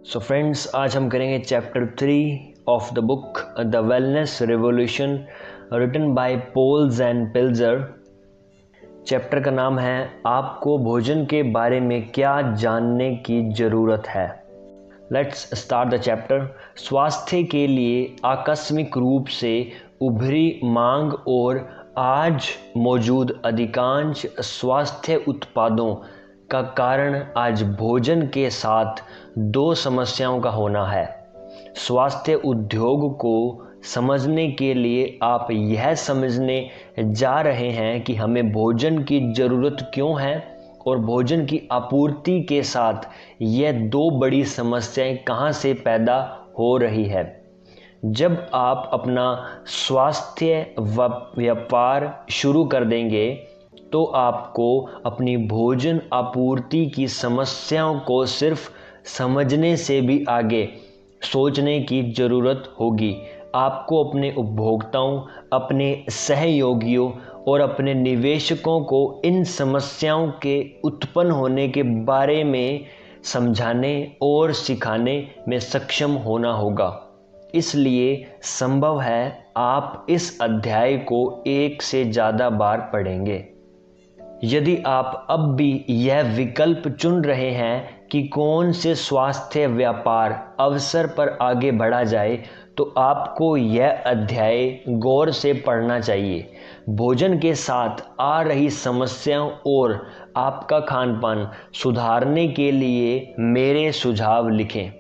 So friends, आज हम करेंगे chapter 3 of the book the wellness revolution written by Paul एंड पिल्जर। चैप्टर का नाम है आपको भोजन के बारे में क्या जानने की ज़रूरत है। Let's start the chapter. स्वास्थ्य के लिए आकस्मिक रूप से उभरी मांग और आज मौजूद अधिकांश स्वास्थ्य उत्पादों का कारण आज भोजन के साथ दो समस्याओं का होना है। स्वास्थ्य उद्योग को समझने के लिए आप यह समझने जा रहे हैं कि हमें भोजन की ज़रूरत क्यों है और भोजन की आपूर्ति के साथ यह दो बड़ी समस्याएं कहां से पैदा हो रही है। जब आप अपना स्वास्थ्य व्यापार शुरू कर देंगे तो आपको अपनी भोजन आपूर्ति की समस्याओं को सिर्फ समझने से भी आगे सोचने की ज़रूरत होगी। आपको अपने उपभोक्ताओं, अपने सहयोगियों और अपने निवेशकों को इन समस्याओं के उत्पन्न होने के बारे में समझाने और सिखाने में सक्षम होना होगा। इसलिए संभव है आप इस अध्याय को एक से ज़्यादा बार पढ़ेंगे। यदि आप अब भी यह विकल्प चुन रहे हैं कि कौन से स्वास्थ्य व्यापार अवसर पर आगे बढ़ा जाए, तो आपको यह अध्याय गौर से पढ़ना चाहिए। भोजन के साथ आ रही समस्याओं और आपका खानपान सुधारने के लिए मेरे सुझाव लिखें।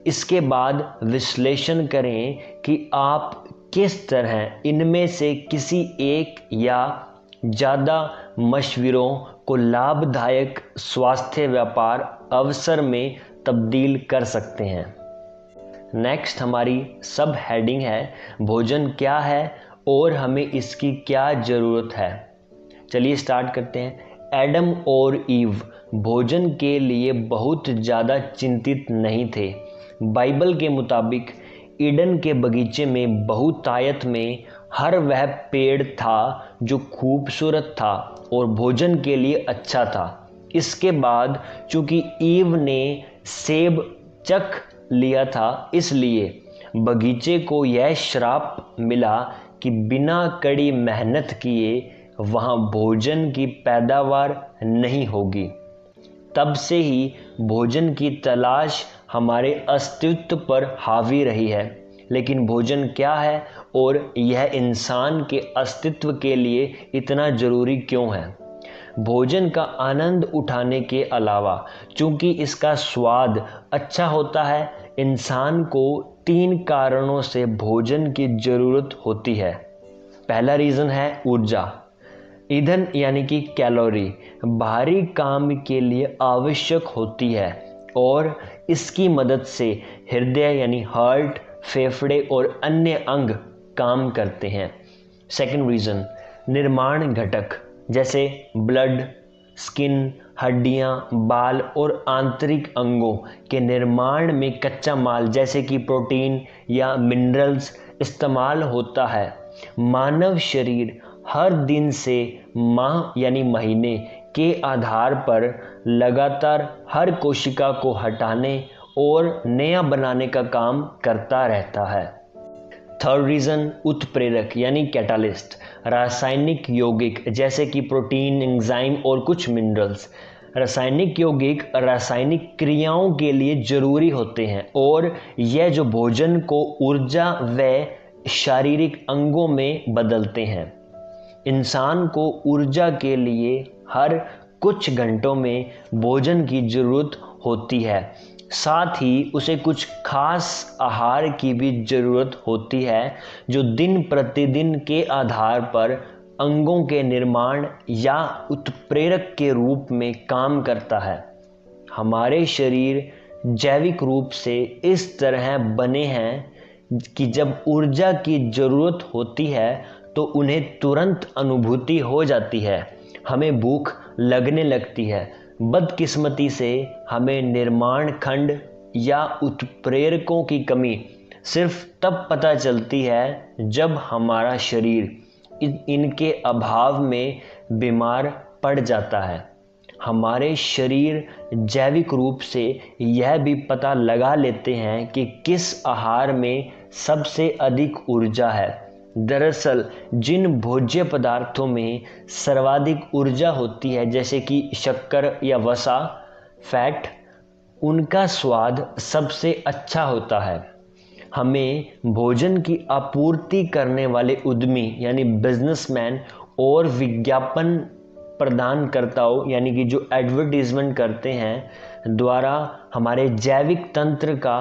इसके बाद विश्लेषण करें कि आप किस तरह इनमें से किसी एक या ज़्यादा मशवरों को लाभदायक स्वास्थ्य व्यापार अवसर में तब्दील कर सकते हैं। नेक्स्ट हमारी सब हेडिंग है भोजन क्या है और हमें इसकी क्या ज़रूरत है। चलिए स्टार्ट करते हैं। एडम और ईव भोजन के लिए बहुत ज़्यादा चिंतित नहीं थे। बाइबल के मुताबिक ईडन के बगीचे में बहुतायत में हर वह पेड़ था जो खूबसूरत था और भोजन के लिए अच्छा था। इसके बाद चूंकि ईव ने सेब चख लिया था, इसलिए बगीचे को यह श्राप मिला कि बिना कड़ी मेहनत किए वहाँ भोजन की पैदावार नहीं होगी। तब से ही भोजन की तलाश हमारे अस्तित्व पर हावी रही है। लेकिन भोजन क्या है और यह इंसान के अस्तित्व के लिए इतना ज़रूरी क्यों है? भोजन का आनंद उठाने के अलावा चूंकि इसका स्वाद अच्छा होता है, इंसान को 3 कारणों से भोजन की ज़रूरत होती है। पहला रीज़न है ऊर्जा। ईंधन यानी कि कैलोरी बाहरी काम के लिए आवश्यक होती है और इसकी मदद से हृदय यानी हार्ट, फेफड़े और अन्य अंग काम करते हैं। सेकंड रीज़न निर्माण घटक जैसे ब्लड, स्किन, हड्डियां, बाल और आंतरिक अंगों के निर्माण में कच्चा माल जैसे कि प्रोटीन या मिनरल्स इस्तेमाल होता है। मानव शरीर हर दिन से माह यानी महीने के आधार पर लगातार हर कोशिका को हटाने और नया बनाने का काम करता रहता है। थर्ड रीज़न उत्प्रेरक यानी कैटालिस्ट रासायनिक यौगिक जैसे कि प्रोटीन, एंजाइम और कुछ मिनरल्स। रासायनिक यौगिक रासायनिक क्रियाओं के लिए ज़रूरी होते हैं और यह जो भोजन को ऊर्जा व शारीरिक अंगों में बदलते हैं। इंसान को ऊर्जा के लिए हर कुछ घंटों में भोजन की ज़रूरत होती है। साथ ही उसे कुछ खास आहार की भी ज़रूरत होती है जो दिन प्रतिदिन के आधार पर अंगों के निर्माण या उत्प्रेरक के रूप में काम करता है। हमारे शरीर जैविक रूप से इस तरह बने हैं कि जब ऊर्जा की ज़रूरत होती है तो उन्हें तुरंत अनुभूति हो जाती है। हमें भूख लगने लगती है। बदकिस्मती से हमें निर्माण खंड या उत्प्रेरकों की कमी सिर्फ तब पता चलती है जब हमारा शरीर इनके अभाव में बीमार पड़ जाता है। हमारे शरीर जैविक रूप से यह भी पता लगा लेते हैं कि किस आहार में सबसे अधिक ऊर्जा है। दरअसल जिन भोज्य पदार्थों में सर्वाधिक ऊर्जा होती है, जैसे कि शक्कर या वसा, फैट, उनका स्वाद सबसे अच्छा होता है। हमें भोजन की आपूर्ति करने वाले उद्यमी यानी बिजनेसमैन और विज्ञापन प्रदानकर्ताओं यानी कि जो एडवर्टीजमेंट करते हैं द्वारा हमारे जैविक तंत्र का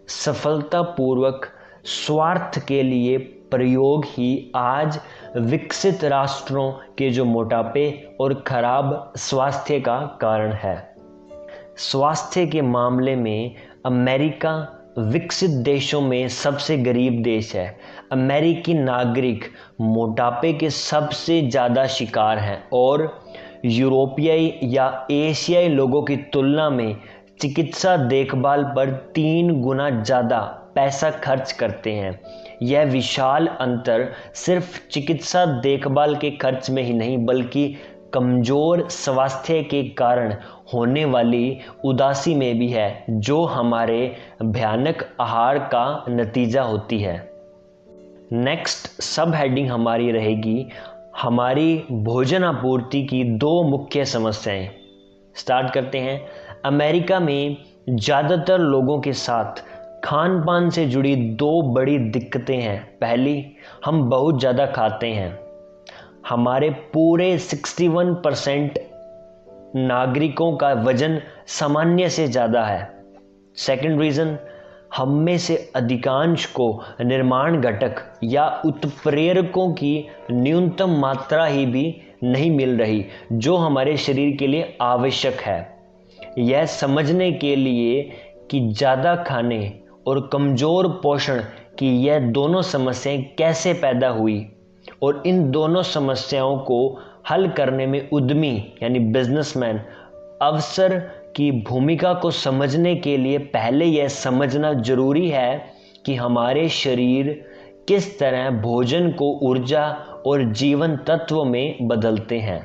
सफलतापूर्वक स्वार्थ के लिए प्रयोग ही आज विकसित राष्ट्रों के जो मोटापे और खराब स्वास्थ्य का कारण है। स्वास्थ्य के मामले में अमेरिका विकसित देशों में सबसे गरीब देश है। अमेरिकी नागरिक मोटापे के सबसे ज़्यादा शिकार हैं और यूरोपीय या एशियाई लोगों की तुलना में चिकित्सा देखभाल पर 3 गुना ज़्यादा पैसा खर्च करते हैं। यह विशाल अंतर सिर्फ चिकित्सा देखभाल के खर्च में ही नहीं बल्कि कमज़ोर स्वास्थ्य के कारण होने वाली उदासी में भी है, जो हमारे भयानक आहार का नतीजा होती है। नेक्स्ट सब हेडिंग हमारी रहेगी हमारी भोजन आपूर्ति की 2 मुख्य समस्याएं। स्टार्ट करते हैं। अमेरिका में ज़्यादातर लोगों के साथ खान पान से जुड़ी 2 बड़ी दिक्कतें हैं। पहली, हम बहुत ज़्यादा खाते हैं। हमारे पूरे 61% नागरिकों का वजन सामान्य से ज़्यादा है। सेकंड रीज़न, हम में से अधिकांश को निर्माण घटक या उत्प्रेरकों की न्यूनतम मात्रा ही भी नहीं मिल रही जो हमारे शरीर के लिए आवश्यक है। यह समझने के लिए कि ज़्यादा खाने और कमज़ोर पोषण की यह दोनों समस्याएं कैसे पैदा हुई और इन दोनों समस्याओं को हल करने में उद्यमी यानी बिजनेसमैन अवसर की भूमिका को समझने के लिए पहले यह समझना जरूरी है कि हमारे शरीर किस तरह भोजन को ऊर्जा और जीवन तत्व में बदलते हैं।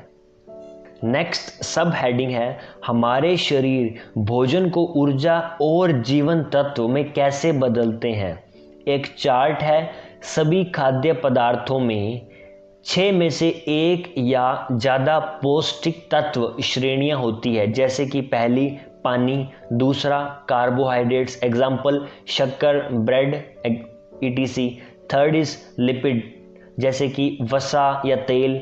नेक्स्ट सब हेडिंग है हमारे शरीर भोजन को ऊर्जा और जीवन तत्व में कैसे बदलते हैं। एक चार्ट है। सभी खाद्य पदार्थों में 6 में से 1 या ज़्यादा पौष्टिक तत्व श्रेणियां होती है, जैसे कि पहली पानी, दूसरा कार्बोहाइड्रेट्स एग्जाम्पल शक्कर, bread etc। Third is lipid जैसे कि वसा या तेल।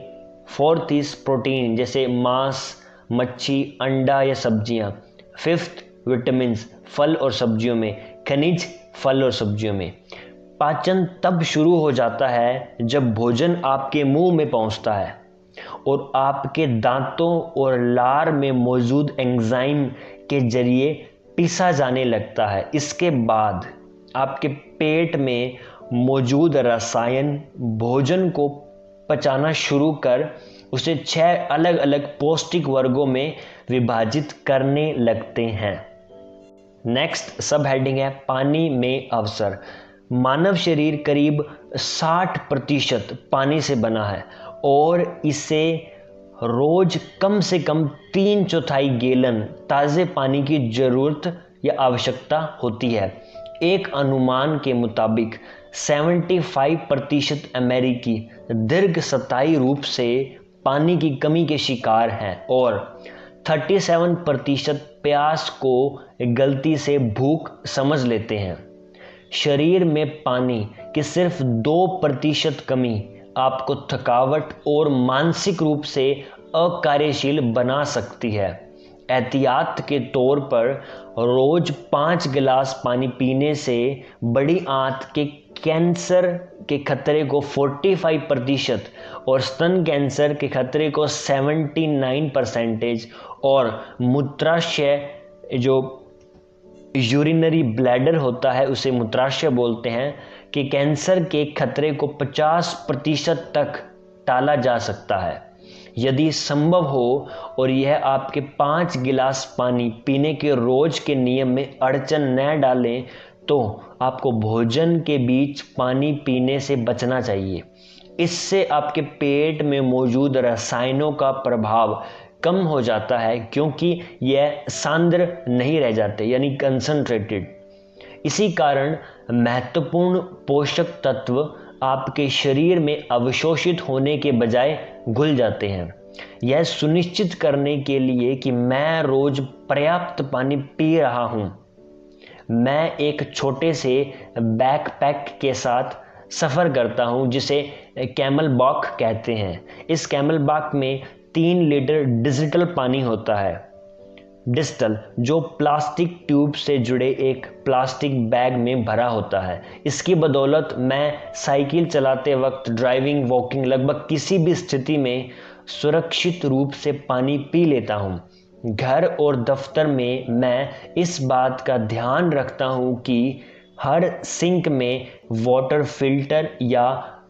फोर्थ इज प्रोटीन जैसे मांस, मच्छी, अंडा या सब्जियां। फिफ्थ विटामिन्स फल और सब्जियों में, खनिज फल और सब्जियों में। पाचन तब शुरू हो जाता है जब भोजन आपके मुंह में पहुंचता है और आपके दांतों और लार में मौजूद एंजाइम के जरिए पीसा जाने लगता है। इसके बाद आपके पेट में मौजूद रसायन भोजन को पचाना शुरू कर उसे 6 अलग अलग पौष्टिक वर्गों में विभाजित करने लगते हैं। नेक्स्ट सब हेडिंग है पानी में अवसर। मानव शरीर करीब 60% पानी से बना है और इसे रोज कम से कम 3/4 गैलन ताज़े पानी की ज़रूरत या आवश्यकता होती है। एक अनुमान के मुताबिक 75% अमेरिकी दीर्घस्थायी रूप से पानी की कमी के शिकार हैं और 37% प्यास को गलती से भूख समझ लेते हैं। शरीर में पानी की सिर्फ 2% कमी आपको थकावट और मानसिक रूप से अकार्यशील बना सकती है। एहतियात के तौर पर रोज 5 गिलास पानी पीने से बड़ी आंत के कैंसर के खतरे को 45% और स्तन कैंसर के खतरे को 79% और मूत्राशय जो यूरिनरी ब्लैडर होता है उसे मूत्राशय बोलते हैं कि कैंसर के खतरे को 50% तक टाला जा सकता है यदि संभव हो और यह आपके 5 गिलास पानी पीने के रोज के नियम में अड़चन न डालें तो आपको भोजन के बीच पानी पीने से बचना चाहिए। इससे आपके पेट में मौजूद रसायनों का प्रभाव कम हो जाता है क्योंकि यह सांद्र नहीं रह जाते यानी कंसंट्रेटेड। इसी कारण महत्वपूर्ण पोषक तत्व आपके शरीर में अवशोषित होने के बजाय घुल जाते हैं। यह सुनिश्चित करने के लिए कि मैं रोज पर्याप्त पानी पी रहा हूँ, मैं एक छोटे से बैकपैक के साथ सफ़र करता हूँ जिसे कैमल बॉक कहते हैं। इस कैमल बॉक में 3 लीटर डिजिटल पानी होता है, डिस्टल, जो प्लास्टिक ट्यूब से जुड़े एक प्लास्टिक बैग में भरा होता है। इसकी बदौलत मैं साइकिल चलाते वक्त, ड्राइविंग, वॉकिंग, लगभग किसी भी स्थिति में सुरक्षित रूप से पानी पी लेता हूँ। घर और दफ्तर में मैं इस बात का ध्यान रखता हूँ कि हर सिंक में वाटर फिल्टर या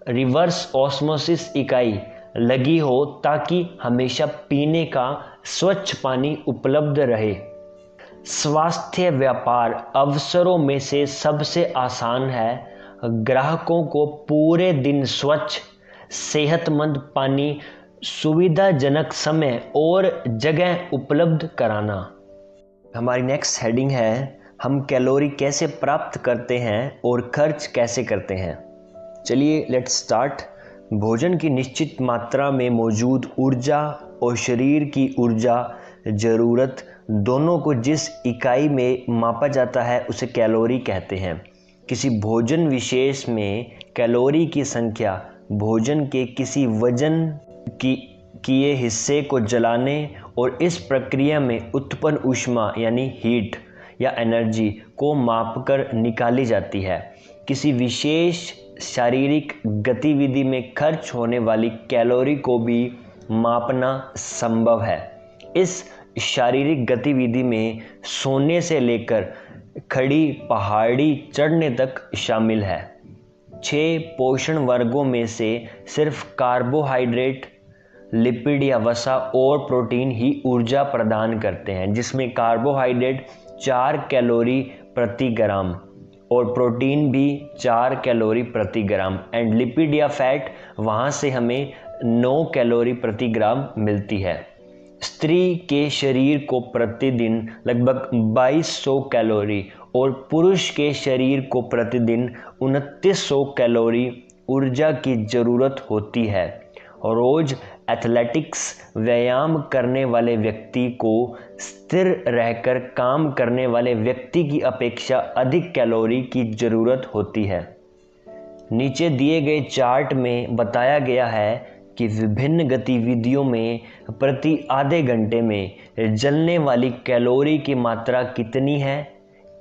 रिवर्स ऑस्मोसिस इकाई लगी हो ताकि हमेशा पीने का स्वच्छ पानी उपलब्ध रहे। स्वास्थ्य व्यापार अवसरों में से सबसे आसान है ग्राहकों को पूरे दिन स्वच्छ, सेहतमंद पानी सुविधाजनक समय और जगह उपलब्ध कराना। हमारी नेक्स्ट हेडिंग है, हम कैलोरी कैसे प्राप्त करते हैं और खर्च कैसे करते हैं। चलिए लेट्स स्टार्ट। भोजन की निश्चित मात्रा में मौजूद ऊर्जा और शरीर की ऊर्जा ज़रूरत दोनों को जिस इकाई में मापा जाता है उसे कैलोरी कहते हैं। किसी भोजन विशेष में कैलोरी की संख्या भोजन के किसी वजन किए हिस्से को जलाने और इस प्रक्रिया में उत्पन्न ऊष्मा यानी हीट या एनर्जी को मापकर निकाली जाती है। किसी विशेष शारीरिक गतिविधि में खर्च होने वाली कैलोरी को भी मापना संभव है। इस शारीरिक गतिविधि में सोने से लेकर खड़ी पहाड़ी चढ़ने तक शामिल है। 6 पोषण वर्गों में से सिर्फ कार्बोहाइड्रेट, लिपिड या वसा और प्रोटीन ही ऊर्जा प्रदान करते हैं, जिसमें कार्बोहाइड्रेट 4 कैलोरी प्रति ग्राम और प्रोटीन भी 4 कैलोरी प्रति ग्राम एंड लिपिड या फैट वहाँ से हमें 9 कैलोरी प्रति ग्राम मिलती है। स्त्री के शरीर को प्रतिदिन लगभग 2200 कैलोरी और पुरुष के शरीर को प्रतिदिन 2900 कैलोरी ऊर्जा की ज़रूरत होती है। रोज एथलेटिक्स व्यायाम करने वाले व्यक्ति को स्थिर रहकर काम करने वाले व्यक्ति की अपेक्षा अधिक कैलोरी की ज़रूरत होती है। नीचे दिए गए चार्ट में बताया गया है कि विभिन्न गतिविधियों में प्रति आधे घंटे में जलने वाली कैलोरी की मात्रा कितनी है।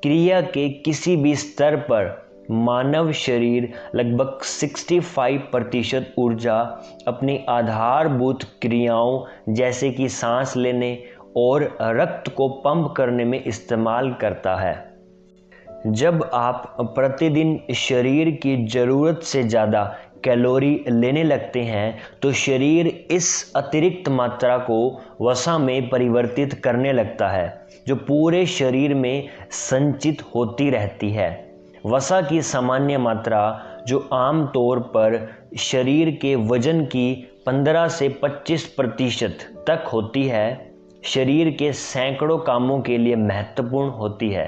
क्रिया के किसी भी स्तर पर मानव शरीर लगभग 65% ऊर्जा अपनी आधारभूत क्रियाओं जैसे कि सांस लेने और रक्त को पंप करने में इस्तेमाल करता है। जब आप प्रतिदिन शरीर की ज़रूरत से ज़्यादा कैलोरी लेने लगते हैं तो शरीर इस अतिरिक्त मात्रा को वसा में परिवर्तित करने लगता है, जो पूरे शरीर में संचित होती रहती है। वसा की सामान्य मात्रा, जो आमतौर पर शरीर के वजन की 15 से 25% तक होती है, शरीर के सैकड़ों कामों के लिए महत्वपूर्ण होती है।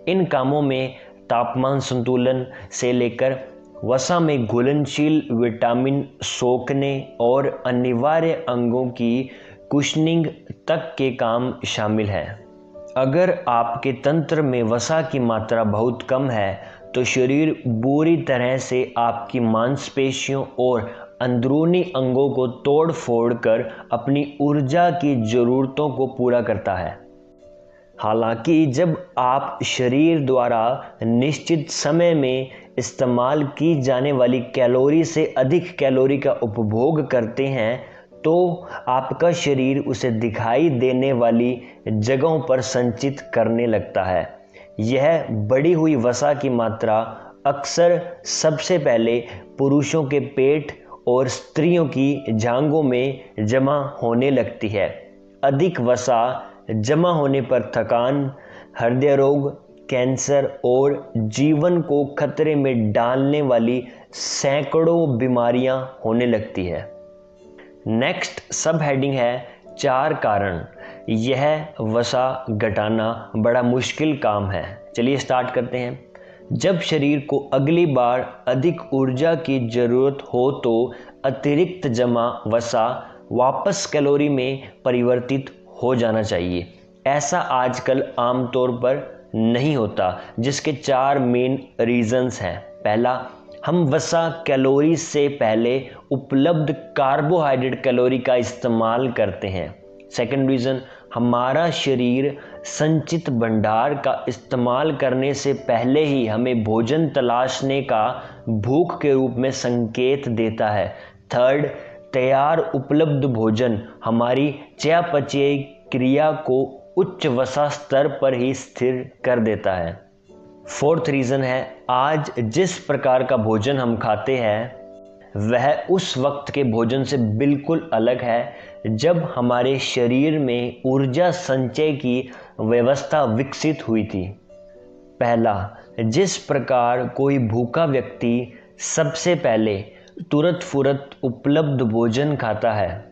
इन कामों में तापमान संतुलन से लेकर वसा में घुलनशील विटामिन सोखने और अनिवार्य अंगों की कुशनिंग तक के काम शामिल हैं। अगर आपके तंत्र में वसा की मात्रा बहुत कम है तो शरीर बुरी तरह से आपकी मांसपेशियों और अंदरूनी अंगों को तोड़ फोड़ कर अपनी ऊर्जा की ज़रूरतों को पूरा करता है। हालांकि जब आप शरीर द्वारा निश्चित समय में इस्तेमाल की जाने वाली कैलोरी से अधिक कैलोरी का उपभोग करते हैं तो आपका शरीर उसे दिखाई देने वाली जगहों पर संचित करने लगता है। यह बढ़ी हुई वसा की मात्रा अक्सर सबसे पहले पुरुषों के पेट और स्त्रियों की जांघों में जमा होने लगती है। अधिक वसा जमा होने पर थकान, हृदय रोग, कैंसर और जीवन को खतरे में डालने वाली सैकड़ों बीमारियां होने लगती है। नेक्स्ट सब हेडिंग है 4 कारण। यह वसा घटाना बड़ा मुश्किल काम है। चलिए स्टार्ट करते हैं। जब शरीर को अगली बार अधिक ऊर्जा की ज़रूरत हो तो अतिरिक्त जमा वसा वापस कैलोरी में परिवर्तित हो जाना चाहिए। ऐसा आजकल आमतौर पर नहीं होता, जिसके 4 मेन रीजंस हैं। पहला, हम वसा कैलोरी से पहले उपलब्ध कार्बोहाइड्रेट कैलोरी का इस्तेमाल करते हैं। सेकंड रीज़न, हमारा शरीर संचित भंडार का इस्तेमाल करने से पहले ही हमें भोजन तलाशने का भूख के रूप में संकेत देता है। थर्ड, तैयार उपलब्ध भोजन हमारी चयापचय क्रिया को उच्च वसा स्तर पर ही स्थिर कर देता है। फोर्थ रीज़न है, आज जिस प्रकार का भोजन हम खाते हैं वह उस वक्त के भोजन से बिल्कुल अलग है जब हमारे शरीर में ऊर्जा संचय की व्यवस्था विकसित हुई थी। पहला, जिस प्रकार कोई भूखा व्यक्ति सबसे पहले तुरंत फुरत उपलब्ध भोजन खाता है,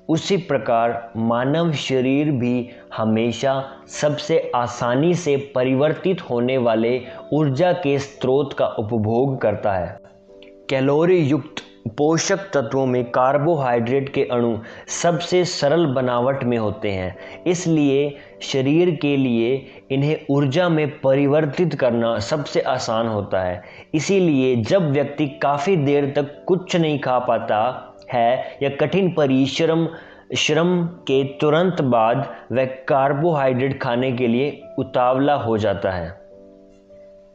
उसी प्रकार मानव शरीर भी हमेशा सबसे आसानी से परिवर्तित होने वाले ऊर्जा के स्रोत का उपभोग करता है। कैलोरी युक्त पोषक तत्वों में कार्बोहाइड्रेट के अणु सबसे सरल बनावट में होते हैं, इसलिए शरीर के लिए इन्हें ऊर्जा में परिवर्तित करना सबसे आसान होता है। इसीलिए जब व्यक्ति काफ़ी देर तक कुछ नहीं खा पाता है या कठिन श्रम के तुरंत बाद वह कार्बोहाइड्रेट खाने के लिए उतावला हो जाता है।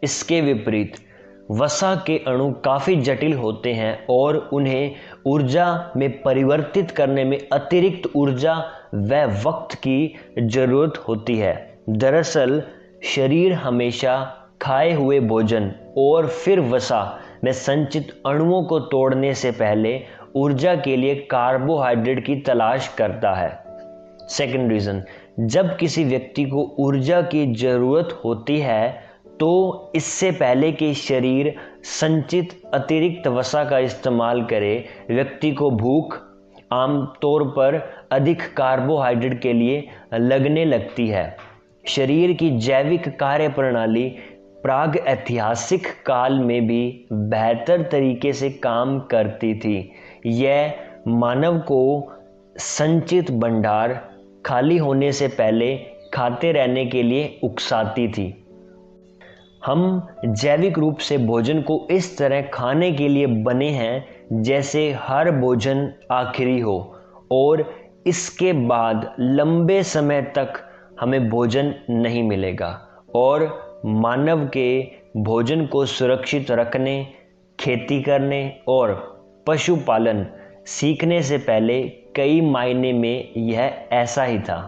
इसके विपरीत वसा के अणु काफ़ी जटिल होते हैं और उन्हें ऊर्जा में परिवर्तित करने में अतिरिक्त ऊर्जा व वक्त की ज़रूरत होती है। दरअसल शरीर हमेशा खाए हुए भोजन और फिर वसा में संचित अणुओं को तोड़ने से पहले ऊर्जा के लिए कार्बोहाइड्रेट की तलाश करता है। सेकंड रीज़न, जब किसी व्यक्ति को ऊर्जा की ज़रूरत होती है तो इससे पहले कि शरीर संचित अतिरिक्त वसा का इस्तेमाल करे, व्यक्ति को भूख आमतौर पर अधिक कार्बोहाइड्रेट के लिए लगने लगती है। शरीर की जैविक कार्यप्रणाली प्राग ऐतिहासिक काल में भी बेहतर तरीके से काम करती थी। यह मानव को संचित भंडार खाली होने से पहले खाते रहने के लिए उकसाती थी। हम जैविक रूप से भोजन को इस तरह खाने के लिए बने हैं जैसे हर भोजन आखिरी हो और इसके बाद लंबे समय तक हमें भोजन नहीं मिलेगा। और मानव के भोजन को सुरक्षित रखने, खेती करने और पशुपालन सीखने से पहले कई मायने में यह ऐसा ही था।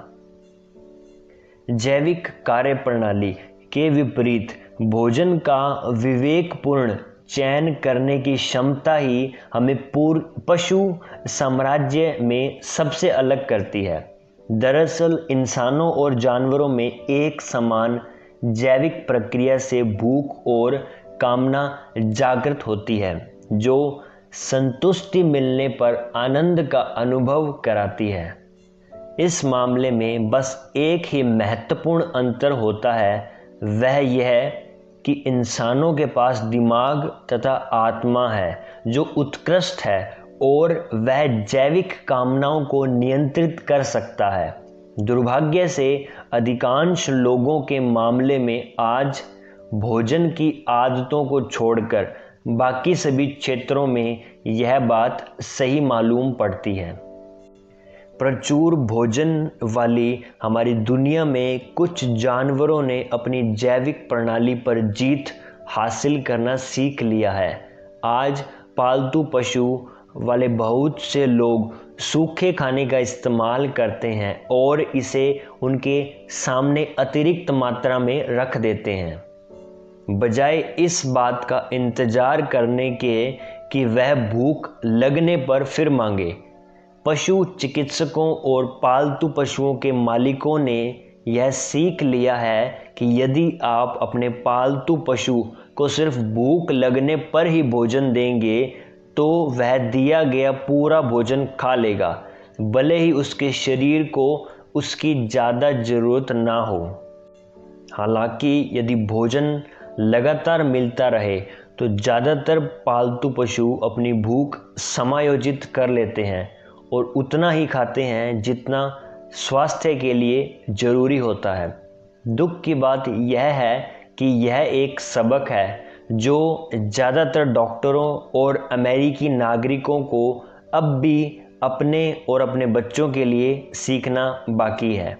जैविक कार्यप्रणाली के विपरीत भोजन का विवेकपूर्ण चयन करने की क्षमता ही हमें पशु साम्राज्य में सबसे अलग करती है। दरअसल इंसानों और जानवरों में एक समान जैविक प्रक्रिया से भूख और कामना जागृत होती है, जो संतुष्टि मिलने पर आनंद का अनुभव कराती है। इस मामले में बस एक ही महत्वपूर्ण अंतर होता है, वह यह कि इंसानों के पास दिमाग तथा आत्मा है जो उत्कृष्ट है और वह जैविक कामनाओं को नियंत्रित कर सकता है। दुर्भाग्य से अधिकांश लोगों के मामले में आज भोजन की आदतों को छोड़कर बाकी सभी क्षेत्रों में यह बात सही मालूम पड़ती है। प्रचुर भोजन वाली हमारी दुनिया में कुछ जानवरों ने अपनी जैविक प्रणाली पर जीत हासिल करना सीख लिया है। आज पालतू पशु वाले बहुत से लोग सूखे खाने का इस्तेमाल करते हैं और इसे उनके सामने अतिरिक्त मात्रा में रख देते हैं, बजाय इस बात का इंतज़ार करने के कि वह भूख लगने पर फिर मांगे। पशु चिकित्सकों और पालतू पशुओं के मालिकों ने यह सीख लिया है कि यदि आप अपने पालतू पशु को सिर्फ भूख लगने पर ही भोजन देंगे तो वह दिया गया पूरा भोजन खा लेगा। भले ही उसके शरीर को उसकी ज़्यादा ज़रूरत ना हो। हालांकि यदि भोजन लगातार मिलता रहे तो ज़्यादातर पालतू पशु अपनी भूख समायोजित कर लेते हैं और उतना ही खाते हैं जितना स्वास्थ्य के लिए ज़रूरी होता है। दुख की बात यह है कि यह एक सबक है जो ज़्यादातर डॉक्टरों और अमेरिकी नागरिकों को अब भी अपने और अपने बच्चों के लिए सीखना बाकी है।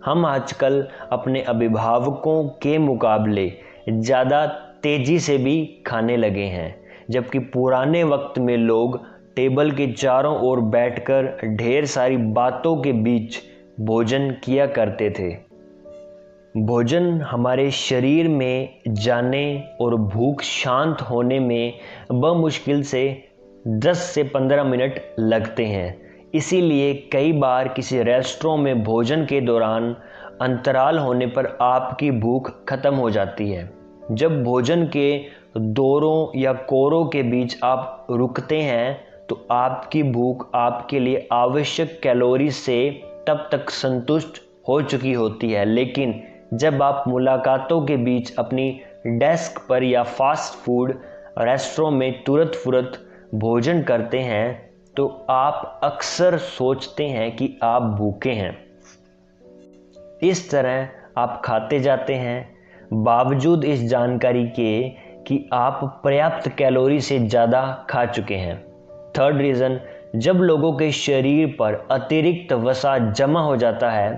हम आजकल अपने अभिभावकों के मुकाबले ज़्यादा तेज़ी से भी खाने लगे हैं, जबकि पुराने वक्त में लोग टेबल के चारों ओर बैठकर ढेर सारी बातों के बीच भोजन किया करते थे। भोजन हमारे शरीर में जाने और भूख शांत होने में बमुश्किल से 10 से 15 मिनट लगते हैं। इसीलिए कई बार किसी रेस्टोरेंट में भोजन के दौरान अंतराल होने पर आपकी भूख खत्म हो जाती है। जब भोजन के दौरों या कोरों के बीच आप रुकते हैं तो आपकी भूख आपके लिए आवश्यक कैलोरी से तब तक संतुष्ट हो चुकी होती है, लेकिन जब आप मुलाकातों के बीच अपनी डेस्क पर या फास्ट फूड रेस्टोरेंट में तुरंत भोजन करते हैं तो आप अक्सर सोचते हैं कि आप भूखे हैं। इस तरह आप खाते जाते हैं बावजूद इस जानकारी के कि आप पर्याप्त कैलोरी से ज़्यादा खा चुके हैं। थर्ड रीज़न, जब लोगों के शरीर पर अतिरिक्त वसा जमा हो जाता है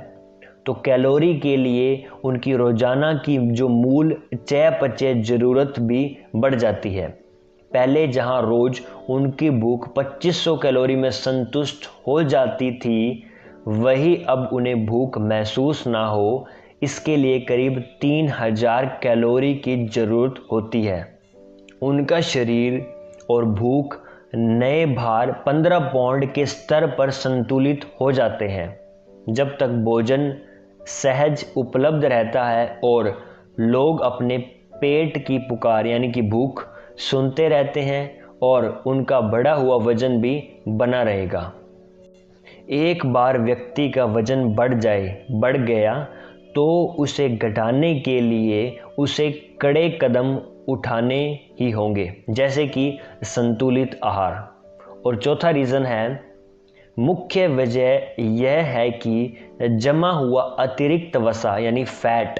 तो कैलोरी के लिए उनकी रोज़ाना की जो मूल चयापचय ज़रूरत भी बढ़ जाती है। पहले जहां रोज़ उनकी भूख 2500 कैलोरी में संतुष्ट हो जाती थी, वही अब उन्हें भूख महसूस ना हो इसके लिए करीब 3000 कैलोरी की ज़रूरत होती है। उनका शरीर और भूख नए भार 15 पाउंड के स्तर पर संतुलित हो जाते हैं। जब तक भोजन सहज उपलब्ध रहता है और लोग अपने पेट की पुकार यानी कि भूख सुनते रहते हैं और उनका बढ़ा हुआ वजन भी बना रहेगा। एक बार व्यक्ति का वजन बढ़ गया तो उसे घटाने के लिए उसे कड़े कदम उठाने ही होंगे, जैसे कि संतुलित आहार। और चौथा रीज़न है, मुख्य वजह यह है कि जमा हुआ अतिरिक्त वसा यानी फैट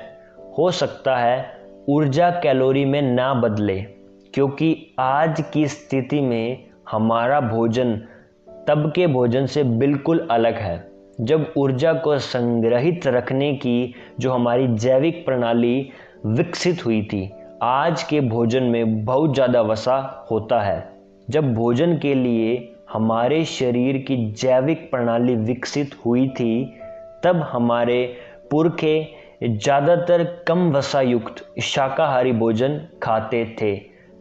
हो सकता है ऊर्जा कैलोरी में ना बदले, क्योंकि आज की स्थिति में हमारा भोजन तब के भोजन से बिल्कुल अलग है। जब ऊर्जा को संग्रहित रखने की जो हमारी जैविक प्रणाली विकसित हुई थी, आज के भोजन में बहुत ज़्यादा वसा होता है। जब भोजन के लिए हमारे शरीर की जैविक प्रणाली विकसित हुई थी, तब हमारे पुरखे ज़्यादातर कम वसा युक्त शाकाहारी भोजन खाते थे,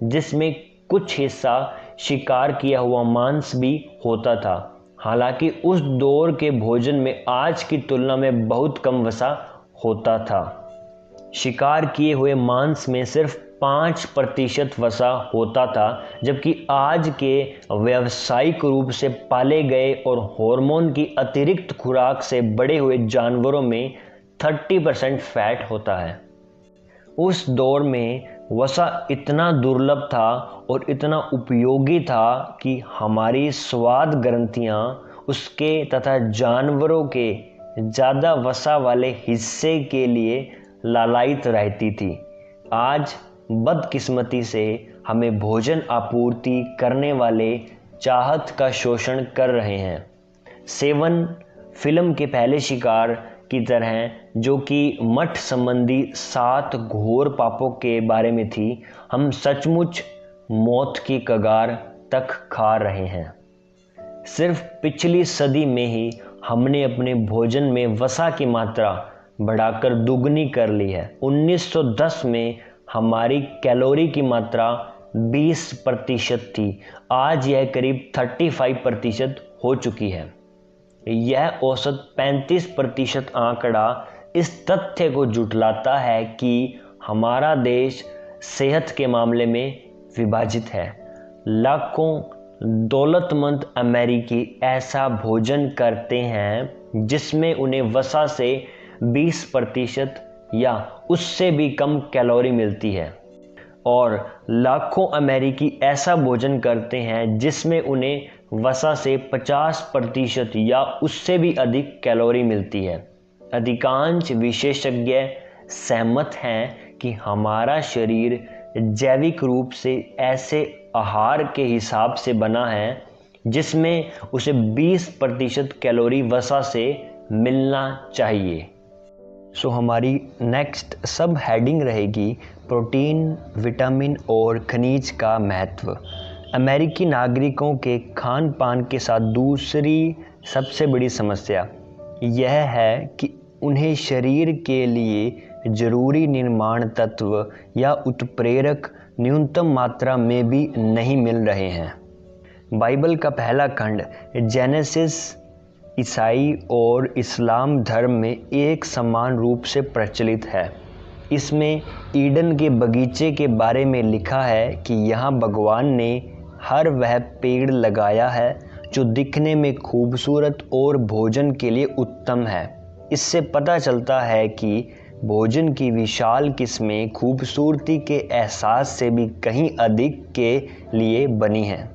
जिसमें कुछ हिस्सा शिकार किया हुआ मांस भी होता था। हालांकि उस दौर के भोजन में आज की तुलना में बहुत कम वसा होता था। शिकार किए हुए मांस में सिर्फ 5% वसा होता था, जबकि आज के व्यावसायिक रूप से पाले गए और हार्मोन की अतिरिक्त खुराक से बड़े हुए जानवरों में 30% फैट होता है। उस दौर में वसा इतना दुर्लभ था और इतना उपयोगी था कि हमारी स्वाद ग्रंथियाँ उसके तथा जानवरों के ज़्यादा वसा वाले हिस्से के लिए लालायित रहती थी। आज बदकिस्मती से हमें भोजन आपूर्ति करने वाले चाहत का शोषण कर रहे हैं। सेवन फिल्म के पहले शिकार की तरह, जो कि मठ संबंधी 7 घोर पापों के बारे में थी, हम सचमुच मौत की कगार तक खा रहे हैं। सिर्फ पिछली सदी में ही हमने अपने भोजन में वसा की मात्रा बढ़ाकर दुगनी कर ली है। 1910 में हमारी कैलोरी की मात्रा 20% थी, आज यह करीब 35% हो चुकी है। यह औसत 35% आंकड़ा इस तथ्य को जुटलाता है कि हमारा देश सेहत के मामले में विभाजित है। लाखों दौलतमंद अमेरिकी ऐसा भोजन करते हैं जिसमें उन्हें वसा से 20% या उससे भी कम कैलोरी मिलती है, और लाखों अमेरिकी ऐसा भोजन करते हैं जिसमें उन्हें वसा से 50% या उससे भी अधिक कैलोरी मिलती है। अधिकांश विशेषज्ञ सहमत हैं कि हमारा शरीर जैविक रूप से ऐसे आहार के हिसाब से बना है जिसमें उसे 20% कैलोरी वसा से मिलना चाहिए। सो हमारी नेक्स्ट सब हेडिंग रहेगी प्रोटीन, विटामिन और खनिज का महत्व। अमेरिकी नागरिकों के खान पान के साथ दूसरी सबसे बड़ी समस्या यह है कि उन्हें शरीर के लिए जरूरी निर्माण तत्व या उत्प्रेरक न्यूनतम मात्रा में भी नहीं मिल रहे हैं। बाइबल का पहला खंड जेनेसिस ईसाई और इस्लाम धर्म में एक समान रूप से प्रचलित है। इसमें ईडन के बगीचे के बारे में लिखा है कि यहाँ भगवान ने हर वह पेड़ लगाया है जो दिखने में खूबसूरत और भोजन के लिए उत्तम है। इससे पता चलता है कि भोजन की विशाल किस्में खूबसूरती के एहसास से भी कहीं अधिक के लिए बनी हैं।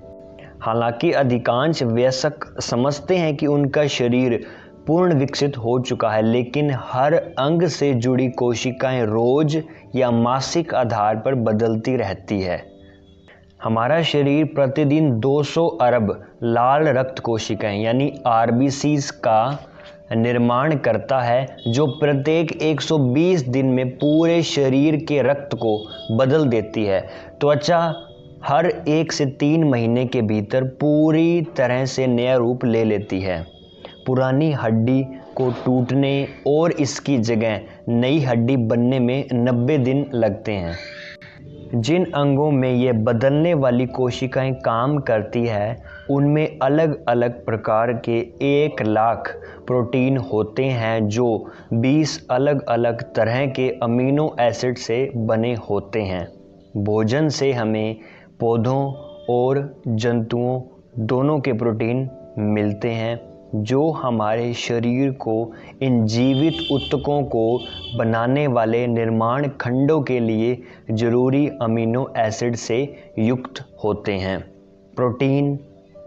हालांकि अधिकांश वयस्क समझते हैं कि उनका शरीर पूर्ण विकसित हो चुका है, लेकिन हर अंग से जुड़ी कोशिकाएं रोज या मासिक आधार पर बदलती रहती है। हमारा शरीर प्रतिदिन 200 अरब लाल रक्त कोशिकाएं यानी आरबीसीज का निर्माण करता है, जो प्रत्येक 120 दिन में पूरे शरीर के रक्त को बदल देती है। त्वचा हर 1 से 3 महीने के भीतर पूरी तरह से नया रूप ले लेती है। पुरानी हड्डी को टूटने और इसकी जगह नई हड्डी बनने में 90 दिन लगते हैं। जिन अंगों में ये बदलने वाली कोशिकाएं काम करती है उनमें अलग अलग प्रकार के 1 लाख प्रोटीन होते हैं जो 20 अलग अलग तरह के अमीनो एसिड से बने होते हैं। भोजन से हमें पौधों और जंतुओं दोनों के प्रोटीन मिलते हैं जो हमारे शरीर को इन जीवित ऊतकों को बनाने वाले निर्माण खंडों के लिए ज़रूरी अमीनो एसिड से युक्त होते हैं। प्रोटीन,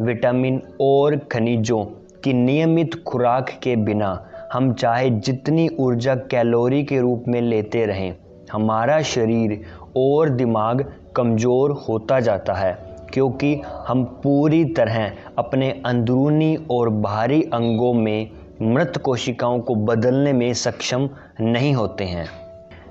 विटामिन और खनिजों की नियमित खुराक के बिना हम चाहे जितनी ऊर्जा कैलोरी के रूप में लेते रहें, हमारा शरीर और दिमाग कमज़ोर होता जाता है, क्योंकि हम पूरी तरह अपने अंदरूनी और बाहरी अंगों में मृत कोशिकाओं को बदलने में सक्षम नहीं होते हैं।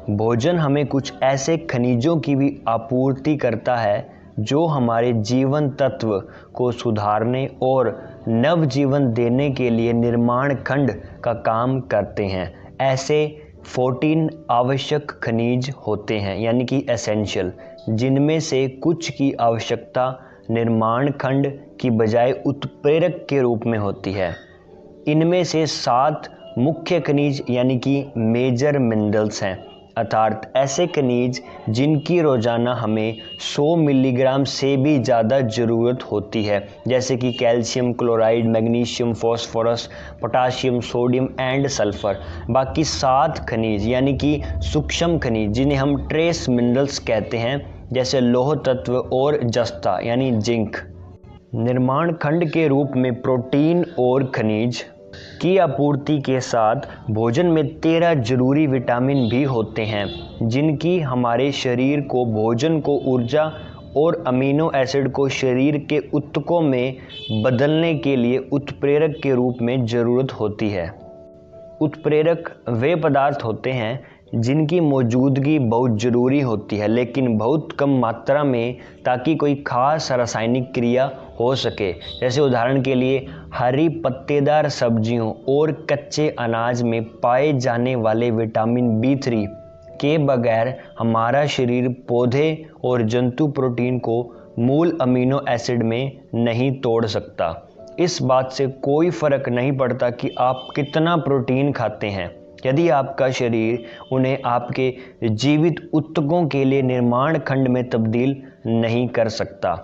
भोजन हमें कुछ ऐसे खनिजों की भी आपूर्ति करता है जो हमारे जीवन तत्व को सुधारने और नव जीवन देने के लिए निर्माण खंड का काम करते हैं। ऐसे 14 आवश्यक खनिज होते हैं यानी कि एसेंशियल, जिनमें से कुछ की आवश्यकता निर्माण खंड की बजाय उत्प्रेरक के रूप में होती है। इनमें से 7 मुख्य खनिज यानी कि मेजर मिनरल्स हैं, अर्थात ऐसे खनिज जिनकी रोजाना हमें 100 मिलीग्राम से भी ज़्यादा ज़रूरत होती है, जैसे कि calcium chloride, magnesium, phosphorus, potassium, sodium and sulphur. बाकी 7 खनिज यानी कि सूक्ष्म खनिज जिन्हें हम ट्रेस मिनरल्स कहते हैं, जैसे लौह तत्व और जस्ता यानी जिंक। निर्माण खंड के रूप में प्रोटीन और खनिज की आपूर्ति के साथ भोजन में 13 जरूरी विटामिन भी होते हैं, जिनकी हमारे शरीर को भोजन को ऊर्जा और अमीनो एसिड को शरीर के ऊतकों में बदलने के लिए उत्प्रेरक के रूप में ज़रूरत होती है। उत्प्रेरक वे पदार्थ होते हैं जिनकी मौजूदगी बहुत ज़रूरी होती है, लेकिन बहुत कम मात्रा में, ताकि कोई खास रासायनिक क्रिया हो सके। जैसे उदाहरण के लिए हरी पत्तेदार सब्जियों और कच्चे अनाज में पाए जाने वाले विटामिन B3 के बगैर हमारा शरीर पौधे और जंतु प्रोटीन को मूल अमीनो एसिड में नहीं तोड़ सकता। इस बात से कोई फ़र्क नहीं पड़ता कि आप कितना प्रोटीन खाते हैं, यदि आपका शरीर उन्हें आपके जीवित ऊतकों के लिए निर्माण खंड में तब्दील नहीं कर सकता।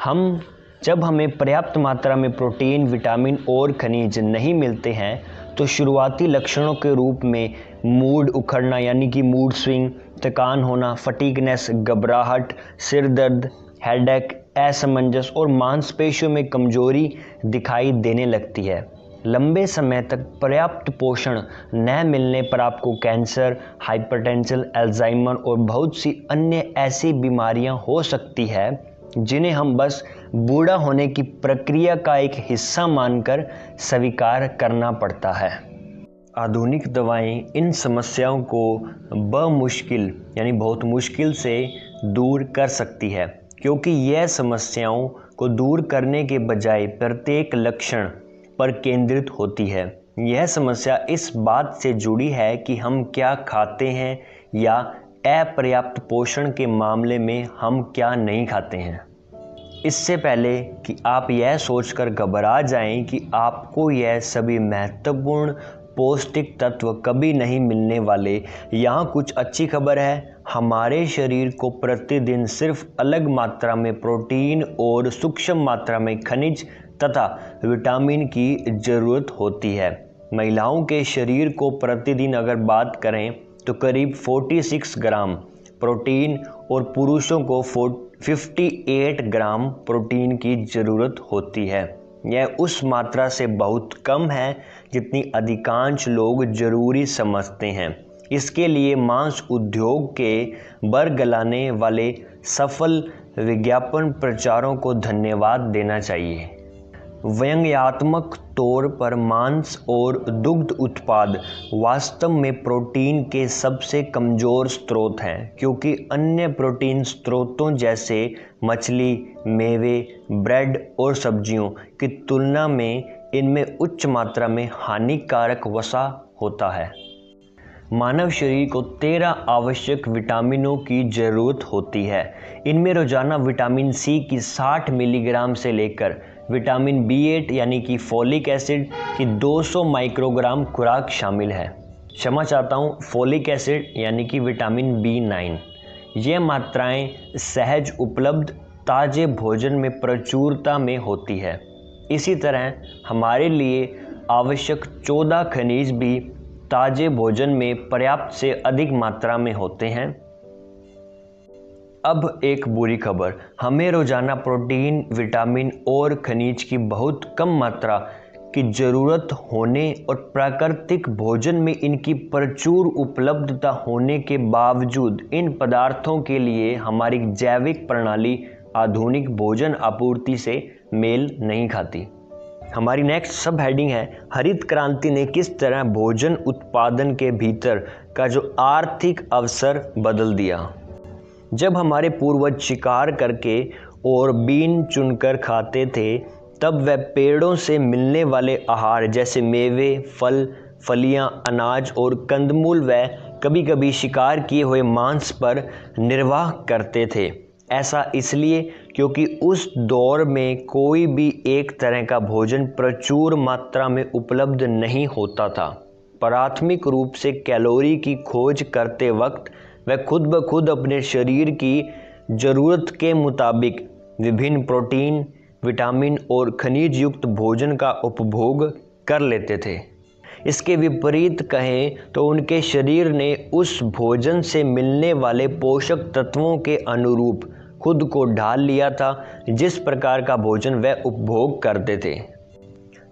हम जब हमें पर्याप्त मात्रा में प्रोटीन, विटामिन और खनिज नहीं मिलते हैं तो शुरुआती लक्षणों के रूप में मूड उखड़ना यानी कि मूड स्विंग, थकान होना, फटीगनेस, घबराहट, सिर दर्द, हेडेक, असमंजस और मांसपेशियों में कमजोरी दिखाई देने लगती है। लंबे समय तक पर्याप्त पोषण न मिलने पर आपको कैंसर, हाइपरटेंशन, अल्जाइमर और बहुत सी अन्य ऐसी बीमारियां हो सकती है जिन्हें हम बस बूढ़ा होने की प्रक्रिया का एक हिस्सा मानकर स्वीकार करना पड़ता है। आधुनिक दवाएं इन समस्याओं को बमुश्किल यानी बहुत मुश्किल से दूर कर सकती है, क्योंकि यह समस्याओं को दूर करने के बजाय प्रत्येक लक्षण पर केंद्रित होती है। यह समस्या इस बात से जुड़ी है कि हम क्या खाते हैं या अपर्याप्त पोषण के मामले में हम क्या नहीं खाते हैं। इससे पहले कि आप यह सोचकर घबरा जाएं कि आपको यह सभी महत्वपूर्ण पौष्टिक तत्व कभी नहीं मिलने वाले, यहाँ कुछ अच्छी खबर है। हमारे शरीर को प्रतिदिन सिर्फ अलग मात्रा में प्रोटीन और सूक्ष्म मात्रा में खनिज तथा विटामिन की ज़रूरत होती है। महिलाओं के शरीर को प्रतिदिन अगर बात करें तो करीब 46 ग्राम प्रोटीन और पुरुषों को 58 ग्राम प्रोटीन की ज़रूरत होती है। यह उस मात्रा से बहुत कम है जितनी अधिकांश लोग ज़रूरी समझते हैं। इसके लिए मांस उद्योग के बरगलाने वाले सफल विज्ञापन प्रचारों को धन्यवाद देना चाहिए। व्यंग्यात्मक तौर पर मांस और दुग्ध उत्पाद वास्तव में प्रोटीन के सबसे कमज़ोर स्रोत हैं, क्योंकि अन्य प्रोटीन स्रोतों जैसे मछली, मेवे, ब्रेड और सब्जियों की तुलना में इनमें उच्च मात्रा में हानिकारक वसा होता है। मानव शरीर को 13 आवश्यक विटामिनों की ज़रूरत होती है। इनमें रोजाना विटामिन सी की 60 मिलीग्राम से लेकर विटामिन B8 यानी कि फोलिक एसिड की 200 माइक्रोग्राम खुराक शामिल है। क्षमा चाहता हूँ, फोलिक एसिड यानी कि विटामिन B9। ये मात्राएं सहज उपलब्ध ताज़े भोजन में प्रचुरता में होती है। इसी तरह हमारे लिए आवश्यक 14 खनिज भी ताज़े भोजन में पर्याप्त से अधिक मात्रा में होते हैं। अब एक बुरी खबर, हमें रोजाना प्रोटीन, विटामिन और खनिज की बहुत कम मात्रा की ज़रूरत होने और प्राकृतिक भोजन में इनकी प्रचुर उपलब्धता होने के बावजूद इन पदार्थों के लिए हमारी जैविक प्रणाली आधुनिक भोजन आपूर्ति से मेल नहीं खाती। हमारी नेक्स्ट सब हेडिंग है, हरित क्रांति ने किस तरह भोजन उत्पादन के भीतर का जो आर्थिक अवसर बदल दिया। जब हमारे पूर्वज शिकार करके और बीन चुनकर खाते थे, तब वह पेड़ों से मिलने वाले आहार जैसे मेवे, फल, फलियां, अनाज और कंदमूल व कभी कभी शिकार किए हुए मांस पर निर्वाह करते थे। ऐसा इसलिए क्योंकि उस दौर में कोई भी एक तरह का भोजन प्रचुर मात्रा में उपलब्ध नहीं होता था। प्राथमिक रूप से कैलोरी की खोज करते वक्त वह खुद ब खुद अपने शरीर की ज़रूरत के मुताबिक विभिन्न प्रोटीन, विटामिन और खनिज युक्त भोजन का उपभोग कर लेते थे। इसके विपरीत कहें तो उनके शरीर ने उस भोजन से मिलने वाले पोषक तत्वों के अनुरूप खुद को ढाल लिया था जिस प्रकार का भोजन वह उपभोग करते थे।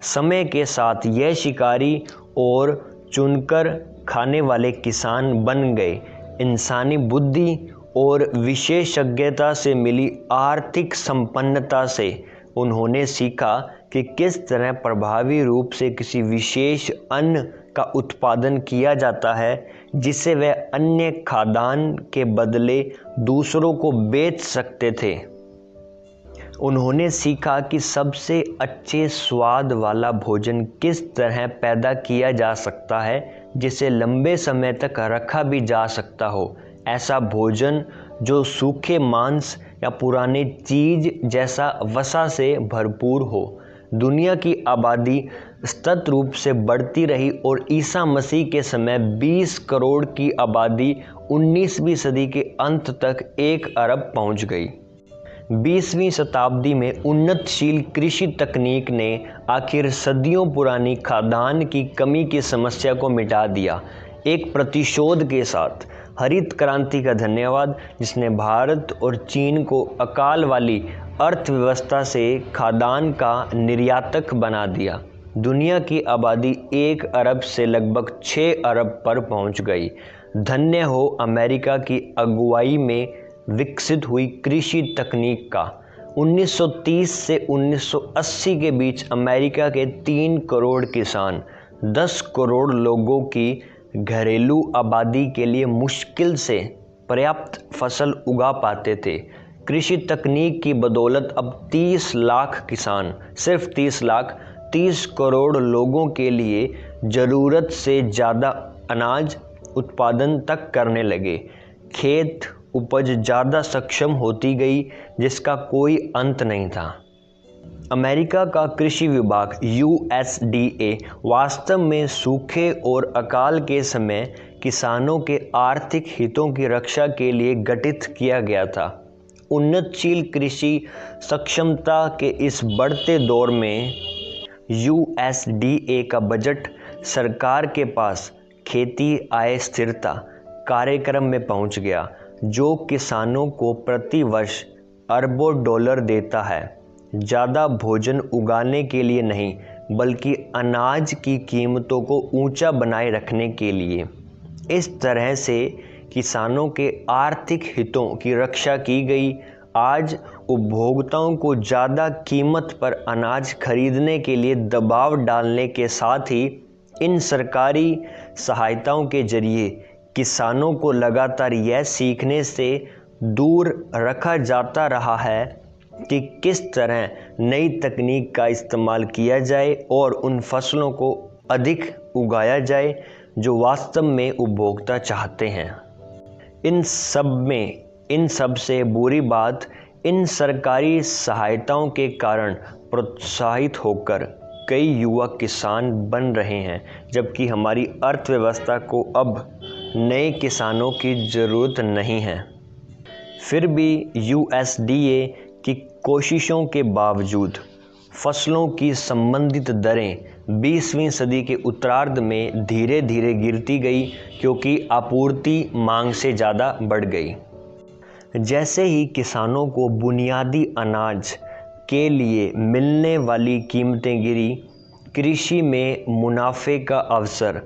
समय के साथ यह शिकारी और चुनकर खाने वाले किसान बन गए। इंसानी बुद्धि और विशेषज्ञता से मिली आर्थिक संपन्नता से उन्होंने सीखा कि किस तरह प्रभावी रूप से किसी विशेष अन्न का उत्पादन किया जाता है जिसे वह अन्य खाद्यान्न के बदले दूसरों को बेच सकते थे। उन्होंने सीखा कि सबसे अच्छे स्वाद वाला भोजन किस तरह पैदा किया जा सकता है जिसे लंबे समय तक रखा भी जा सकता हो। ऐसा भोजन जो सूखे मांस या पुराने चीज जैसा वसा से भरपूर हो। दुनिया की आबादी सतत रूप से बढ़ती रही और ईसा मसीह के समय 20 करोड़ की आबादी 19वीं सदी के अंत तक 1 अरब पहुंच गई। 20वीं शताब्दी में उन्नतशील कृषि तकनीक ने आखिर सदियों पुरानी खाद्यान्न की कमी की समस्या को मिटा दिया, एक प्रतिशोध के साथ। हरित क्रांति का धन्यवाद, जिसने भारत और चीन को अकाल वाली अर्थव्यवस्था से खाद्यान्न का निर्यातक बना दिया। दुनिया की आबादी 1 अरब से लगभग 6 अरब पर पहुंच गई। धन्य हो अमेरिका की अगुवाई में विकसित हुई कृषि तकनीक का। 1930 से 1980 के बीच अमेरिका के 3 करोड़ किसान 10 करोड़ लोगों की घरेलू आबादी के लिए मुश्किल से पर्याप्त फसल उगा पाते थे। कृषि तकनीक की बदौलत अब 30 लाख किसान, सिर्फ 30 लाख, 30 करोड़ लोगों के लिए ज़रूरत से ज़्यादा अनाज उत्पादन तक करने लगे। खेत उपज ज़्यादा सक्षम होती गई, जिसका कोई अंत नहीं था। अमेरिका का कृषि विभाग USDA वास्तव में सूखे और अकाल के समय किसानों के आर्थिक हितों की रक्षा के लिए गठित किया गया था। उन्नतशील कृषि सक्षमता के इस बढ़ते दौर में USDA का बजट सरकार के पास खेती आय स्थिरता कार्यक्रम में पहुंच गया, जो किसानों को प्रति वर्ष अरबों डॉलर देता है, ज़्यादा भोजन उगाने के लिए नहीं, बल्कि अनाज की कीमतों को ऊंचा बनाए रखने के लिए। इस तरह से किसानों के आर्थिक हितों की रक्षा की गई। आज उपभोक्ताओं को ज़्यादा कीमत पर अनाज खरीदने के लिए दबाव डालने के साथ ही इन सरकारी सहायताओं के जरिए किसानों को लगातार यह सीखने से दूर रखा जाता रहा है कि किस तरह नई तकनीक का इस्तेमाल किया जाए और उन फसलों को अधिक उगाया जाए जो वास्तव में उपभोक्ता चाहते हैं। इन सब से बुरी बात, इन सरकारी सहायताओं के कारण प्रोत्साहित होकर कई युवा किसान बन रहे हैं, जबकि हमारी अर्थव्यवस्था को अब नए किसानों की ज़रूरत नहीं है। फिर भी USDA की कोशिशों के बावजूद फसलों की संबंधित दरें 20वीं सदी के उत्तरार्ध में धीरे धीरे गिरती गई, क्योंकि आपूर्ति मांग से ज़्यादा बढ़ गई। जैसे ही किसानों को बुनियादी अनाज के लिए मिलने वाली कीमतें गिरी, कृषि में मुनाफे का अवसर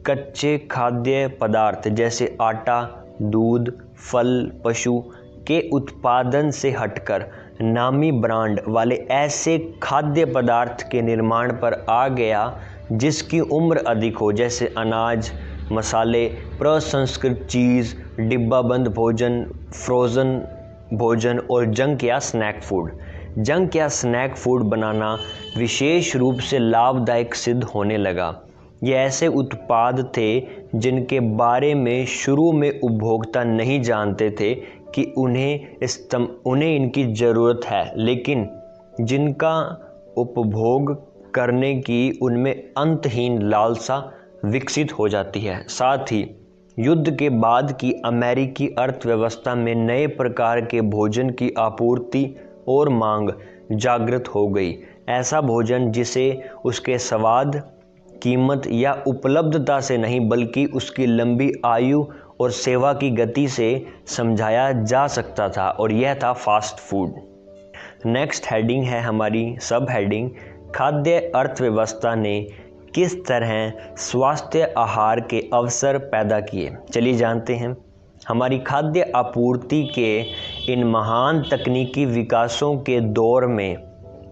कच्चे खाद्य पदार्थ जैसे आटा, दूध, फल, पशु के उत्पादन से हटकर नामी ब्रांड वाले ऐसे खाद्य पदार्थ के निर्माण पर आ गया जिसकी उम्र अधिक हो, जैसे अनाज, मसाले, प्रसंस्कृत चीज़, डिब्बाबंद भोजन, फ्रोज़न भोजन और जंक या स्नैक फूड। जंक या स्नैक फूड बनाना विशेष रूप से लाभदायक सिद्ध होने लगा। ये ऐसे उत्पाद थे जिनके बारे में शुरू में उपभोक्ता नहीं जानते थे कि उन्हें इनकी ज़रूरत है, लेकिन जिनका उपभोग करने की उनमें अंतहीन लालसा विकसित हो जाती है। साथ ही युद्ध के बाद की अमेरिकी अर्थव्यवस्था में नए प्रकार के भोजन की आपूर्ति और मांग जागृत हो गई। ऐसा भोजन जिसे उसके स्वाद, कीमत या उपलब्धता से नहीं, बल्कि उसकी लंबी आयु और सेवा की गति से समझाया जा सकता था, और यह था फास्ट फूड। नेक्स्ट हेडिंग है हमारी सब हेडिंग, खाद्य अर्थव्यवस्था ने किस तरह स्वास्थ्य आहार के अवसर पैदा किए। चलिए जानते हैं। हमारी खाद्य आपूर्ति के इन महान तकनीकी विकासों के दौर में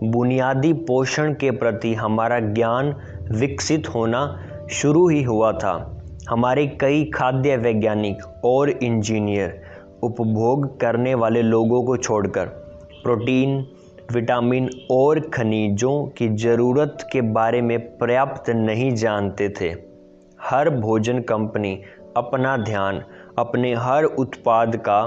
बुनियादी पोषण के प्रति हमारा ज्ञान विकसित होना शुरू ही हुआ था। हमारे कई खाद्य वैज्ञानिक और इंजीनियर उपभोग करने वाले लोगों को छोड़कर प्रोटीन, विटामिन और खनिजों की ज़रूरत के बारे में पर्याप्त नहीं जानते थे। हर भोजन कंपनी अपना ध्यान अपने हर उत्पाद का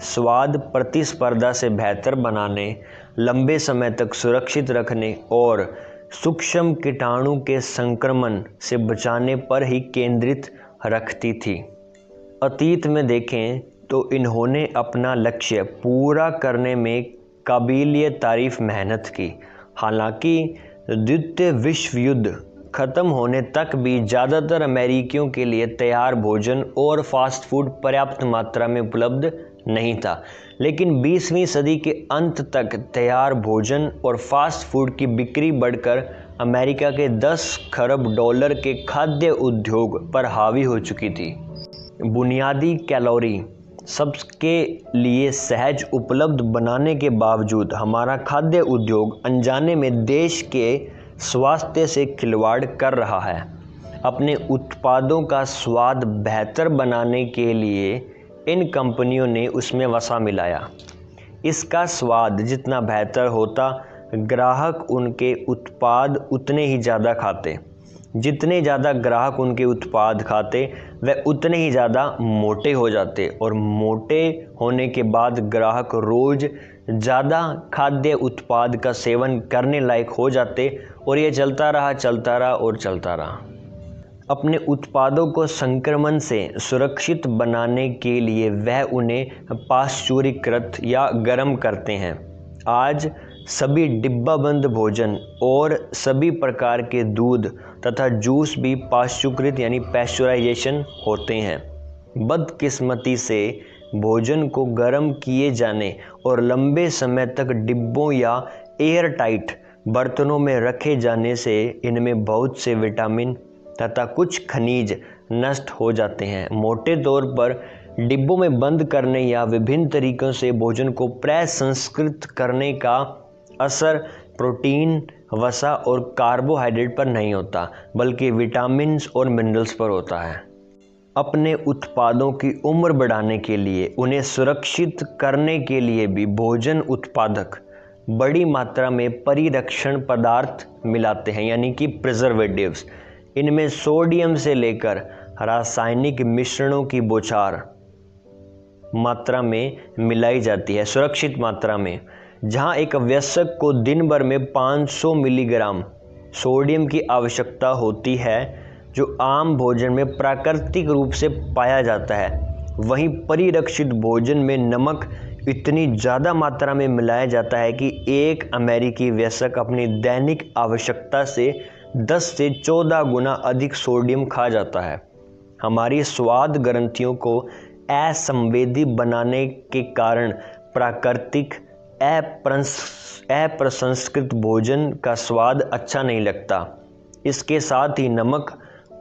स्वाद प्रतिस्पर्धा से बेहतर बनाने, लंबे समय तक सुरक्षित रखने और सूक्ष्म कीटाणु के संक्रमण से बचाने पर ही केंद्रित रखती थी। अतीत में देखें तो इन्होंने अपना लक्ष्य पूरा करने में काबिलिए तारीफ मेहनत की। हालांकि द्वितीय विश्व युद्ध खत्म होने तक भी ज़्यादातर अमेरिकियों के लिए तैयार भोजन और फास्ट फूड पर्याप्त मात्रा में उपलब्ध नहीं था, लेकिन 20वीं सदी के अंत तक तैयार भोजन और फास्ट फूड की बिक्री बढ़कर अमेरिका के 10 खरब डॉलर के खाद्य उद्योग पर हावी हो चुकी थी। बुनियादी कैलोरी सबके लिए सहज उपलब्ध बनाने के बावजूद हमारा खाद्य उद्योग अनजाने में देश के स्वास्थ्य से खिलवाड़ कर रहा है। अपने उत्पादों का स्वाद बेहतर बनाने के लिए इन कंपनियों ने उसमें वसा मिलाया। इसका स्वाद जितना बेहतर होता, ग्राहक उनके उत्पाद उतने ही ज़्यादा खाते। जितने ज़्यादा ग्राहक उनके उत्पाद खाते, वह उतने ही ज़्यादा मोटे हो जाते, और मोटे होने के बाद ग्राहक रोज़ ज़्यादा खाद्य उत्पाद का सेवन करने लायक हो जाते, और ये चलता रहा। अपने उत्पादों को संक्रमण से सुरक्षित बनाने के लिए वह उन्हें पाश्चुरीकृत या गर्म करते हैं। आज सभी डिब्बाबंद भोजन और सभी प्रकार के दूध तथा जूस भी पाश्चुकृत यानी पैस्चराइजेशन होते हैं। बदकिस्मती से भोजन को गर्म किए जाने और लंबे समय तक डिब्बों या एयर टाइट बर्तनों में रखे जाने से इनमें बहुत से विटामिन तथा कुछ खनिज नष्ट हो जाते हैं। मोटे तौर पर डिब्बों में बंद करने या विभिन्न तरीकों से भोजन को प्रसंस्कृत करने का असर प्रोटीन, वसा और कार्बोहाइड्रेट पर नहीं होता, बल्कि विटामिन्स और मिनरल्स पर होता है। अपने उत्पादों की उम्र बढ़ाने के लिए, उन्हें सुरक्षित करने के लिए भी भोजन उत्पादक बड़ी मात्रा में परिरक्षण पदार्थ मिलाते हैं, यानी कि प्रिजर्वेटिव्स। इनमें सोडियम से लेकर रासायनिक मिश्रणों की बौछार मात्रा में मिलाई जाती है, सुरक्षित मात्रा में। जहां एक वयस्क को दिन भर में 500 मिलीग्राम सोडियम की आवश्यकता होती है, जो आम भोजन में प्राकृतिक रूप से पाया जाता है, वहीं परिरक्षित भोजन में नमक इतनी ज़्यादा मात्रा में मिलाया जाता है कि एक अमेरिकी वयस्क अपनी दैनिक आवश्यकता से 10 से 14 गुना अधिक सोडियम खा जाता है। हमारी स्वाद ग्रंथियों को असंवेदी बनाने के कारण प्राकृतिक अप्रसंस्कृत भोजन का स्वाद अच्छा नहीं लगता। इसके साथ ही नमक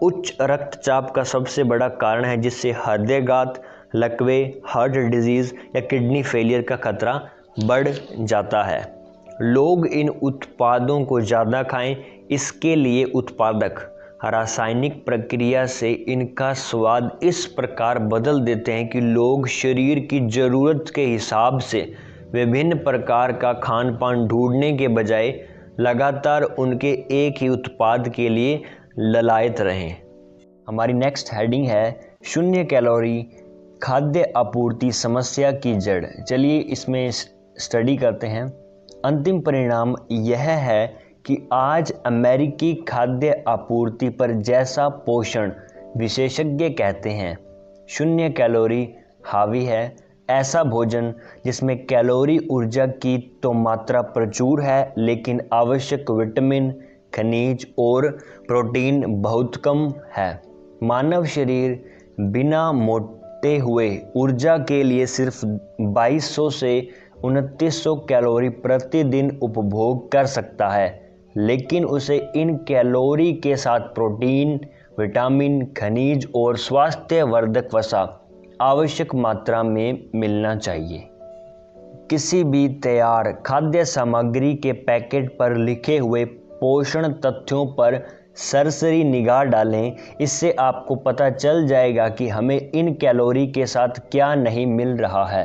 उच्च रक्तचाप का सबसे बड़ा कारण है, जिससे हृदयघात, लकवे, हार्ट डिजीज़ या किडनी फेलियर का खतरा बढ़ जाता है। लोग इन उत्पादों को ज़्यादा खाएं, इसके लिए उत्पादक रासायनिक प्रक्रिया से इनका स्वाद इस प्रकार बदल देते हैं कि लोग शरीर की ज़रूरत के हिसाब से विभिन्न प्रकार का खान पान ढूंढने के बजाय लगातार उनके एक ही उत्पाद के लिए ललायत रहें। हमारी नेक्स्ट हेडिंग है शून्य कैलोरी खाद्य आपूर्ति समस्या की जड़। चलिए इसमें स्टडी करते हैं। अंतिम परिणाम यह है कि आज अमेरिकी खाद्य आपूर्ति पर जैसा पोषण विशेषज्ञ कहते हैं शून्य कैलोरी हावी है, ऐसा भोजन जिसमें कैलोरी ऊर्जा की तो मात्रा प्रचुर है, लेकिन आवश्यक विटामिन, खनिज और प्रोटीन बहुत कम है। मानव शरीर बिना मोटे हुए ऊर्जा के लिए सिर्फ 2200 से 2900 कैलोरी प्रतिदिन उपभोग कर सकता है, लेकिन उसे इन कैलोरी के साथ प्रोटीन, विटामिन, खनिज और स्वास्थ्यवर्धक वसा आवश्यक मात्रा में मिलना चाहिए। किसी भी तैयार खाद्य सामग्री के पैकेट पर लिखे हुए पोषण तथ्यों पर सरसरी निगाह डालें। इससे आपको पता चल जाएगा कि हमें इन कैलोरी के साथ क्या नहीं मिल रहा है।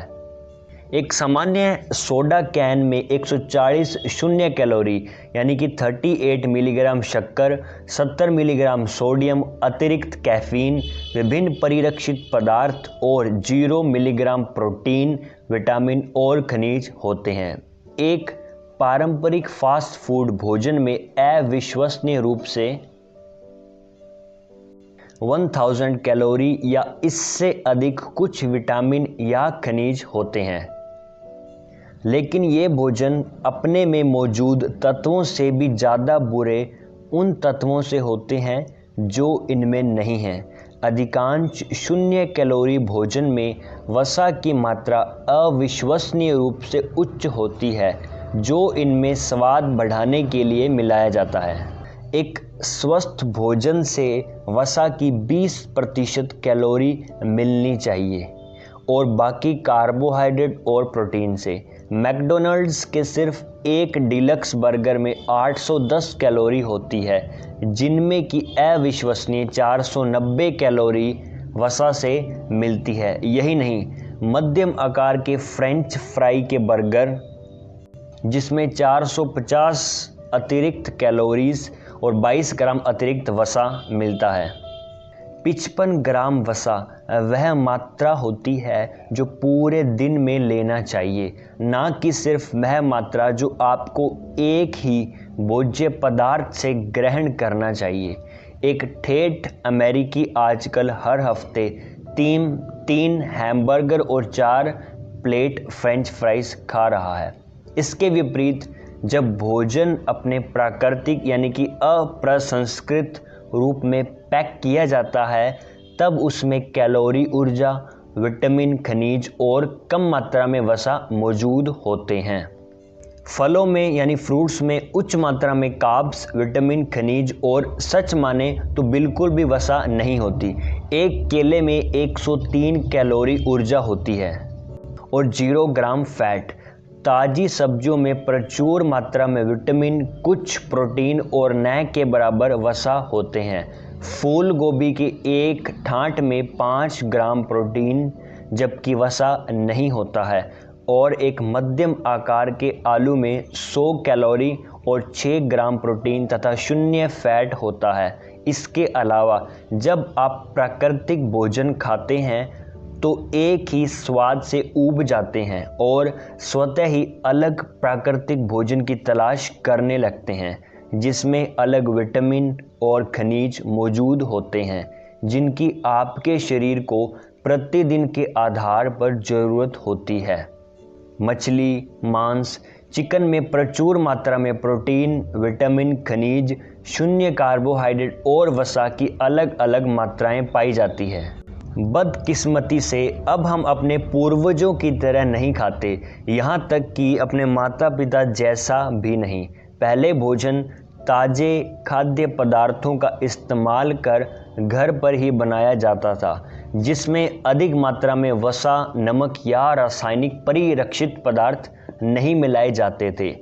एक सामान्य सोडा कैन में 140 शून्य कैलोरी यानी कि 38 मिलीग्राम शक्कर, 70 मिलीग्राम सोडियम, अतिरिक्त कैफीन, विभिन्न परिरक्षित पदार्थ और 0 मिलीग्राम प्रोटीन, विटामिन और खनिज होते हैं। एक पारंपरिक फास्ट फूड भोजन में अविश्वसनीय रूप से 1000 कैलोरी या इससे अधिक कुछ विटामिन या खनिज होते हैं। लेकिन ये भोजन अपने में मौजूद तत्वों से भी ज़्यादा बुरे उन तत्वों से होते हैं जो इनमें नहीं हैं। अधिकांश 0 कैलोरी भोजन में वसा की मात्रा अविश्वसनीय रूप से उच्च होती है, जो इनमें स्वाद बढ़ाने के लिए मिलाया जाता है। एक स्वस्थ भोजन से वसा की 20% कैलोरी मिलनी चाहिए और बाकी कार्बोहाइड्रेट और प्रोटीन से। मैकडॉनल्ड्स के सिर्फ एक डिलक्स बर्गर में 810 कैलोरी होती है, जिनमें की अविश्वसनीय 490 कैलोरी वसा से मिलती है। यही नहीं, मध्यम आकार के फ्रेंच फ्राई के बर्गर जिसमें 450 अतिरिक्त कैलोरीज और 22 ग्राम अतिरिक्त वसा मिलता है। 55 ग्राम वसा वह मात्रा होती है जो पूरे दिन में लेना चाहिए, ना कि सिर्फ वह मात्रा जो आपको एक ही भोज्य पदार्थ से ग्रहण करना चाहिए। एक ठेठ अमेरिकी आजकल हर हफ्ते 3 हैमबर्गर और 4 प्लेट फ्रेंच फ्राइज खा रहा है। इसके विपरीत जब भोजन अपने प्राकृतिक यानी कि अप्रसंस्कृत रूप में पैक किया जाता है, तब उसमें कैलोरी, ऊर्जा, विटामिन, खनिज और कम मात्रा में वसा मौजूद होते हैं। फलों में यानी फ्रूट्स में उच्च मात्रा में कार्ब्स, विटामिन, खनिज और सच माने तो बिल्कुल भी वसा नहीं होती। एक केले में 103 कैलोरी ऊर्जा होती है और 0 ग्राम फैट। ताज़ी सब्जियों में प्रचुर मात्रा में विटामिन, कुछ प्रोटीन और न के बराबर वसा होते हैं। फूल गोभी के एक ठांठ में 5 ग्राम प्रोटीन जबकि वसा नहीं होता है और एक मध्यम आकार के आलू में 100 कैलोरी और 6 ग्राम प्रोटीन तथा 0 फैट होता है। इसके अलावा जब आप प्राकृतिक भोजन खाते हैं तो एक ही स्वाद से ऊब जाते हैं और स्वतः ही अलग प्राकृतिक भोजन की तलाश करने लगते हैं, जिसमें अलग विटामिन और खनिज मौजूद होते हैं, जिनकी आपके शरीर को प्रतिदिन के आधार पर ज़रूरत होती है। मछली, मांस, चिकन में प्रचुर मात्रा में प्रोटीन, विटामिन, खनिज, 0 कार्बोहाइड्रेट और वसा की अलग अलग मात्राएं पाई जाती है। बदकिस्मती से अब हम अपने पूर्वजों की तरह नहीं खाते, यहाँ तक कि अपने माता पिता जैसा भी नहीं। पहले भोजन ताज़े खाद्य पदार्थों का इस्तेमाल कर घर पर ही बनाया जाता था, जिसमें अधिक मात्रा में वसा, नमक या रासायनिक परिरक्षित पदार्थ नहीं मिलाए जाते थे।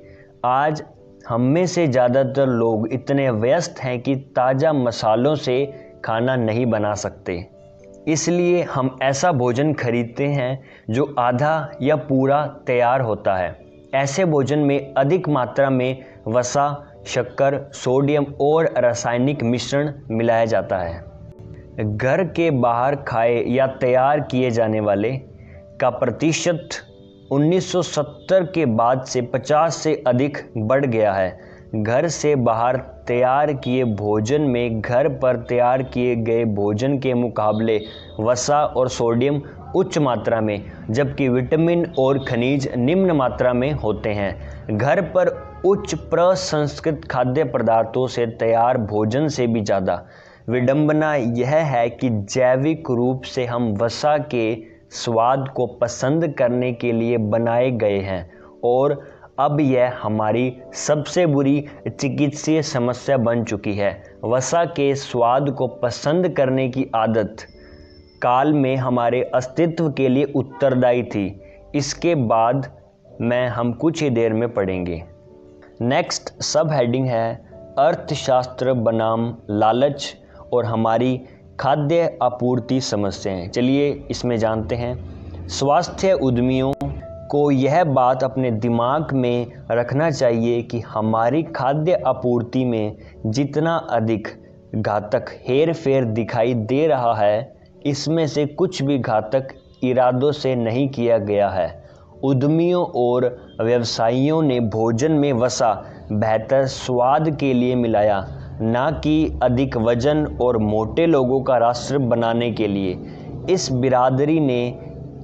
आज हम में से ज़्यादातर लोग इतने व्यस्त हैं कि ताज़ा मसालों से खाना नहीं बना सकते, इसलिए हम ऐसा भोजन खरीदते हैं जो आधा या पूरा तैयार होता है। ऐसे भोजन में अधिक मात्रा में वसा, शक्कर, सोडियम और रासायनिक मिश्रण मिलाया जाता है। घर के बाहर खाए या तैयार किए जाने वाले का प्रतिशत 1970 के बाद से 50 से अधिक बढ़ गया है। घर से बाहर तैयार किए भोजन में घर पर तैयार किए गए भोजन के मुकाबले वसा और सोडियम उच्च मात्रा में, जबकि विटामिन और खनिज निम्न मात्रा में होते हैं। घर पर उच्च प्रसंस्कृत खाद्य पदार्थों से तैयार भोजन से भी ज़्यादा विडंबना यह है कि जैविक रूप से हम वसा के स्वाद को पसंद करने के लिए बनाए गए हैं और अब यह हमारी सबसे बुरी चिकित्सीय समस्या बन चुकी है। वसा के स्वाद को पसंद करने की आदत काल में हमारे अस्तित्व के लिए उत्तरदायी थी। इसके बाद हम कुछ ही देर में पढ़ेंगे। नेक्स्ट सब हेडिंग है अर्थशास्त्र बनाम लालच और हमारी खाद्य आपूर्ति समस्याएं। चलिए इसमें जानते हैं। स्वास्थ्य उद्यमियों को यह बात अपने दिमाग में रखना चाहिए कि हमारी खाद्य आपूर्ति में जितना अधिक घातक हेरफेर दिखाई दे रहा है, इसमें से कुछ भी घातक इरादों से नहीं किया गया है। उद्यमियों और व्यवसायियों ने भोजन में वसा बेहतर स्वाद के लिए मिलाया, ना कि अधिक वजन और मोटे लोगों का राष्ट्र बनाने के लिए। इस बिरादरी ने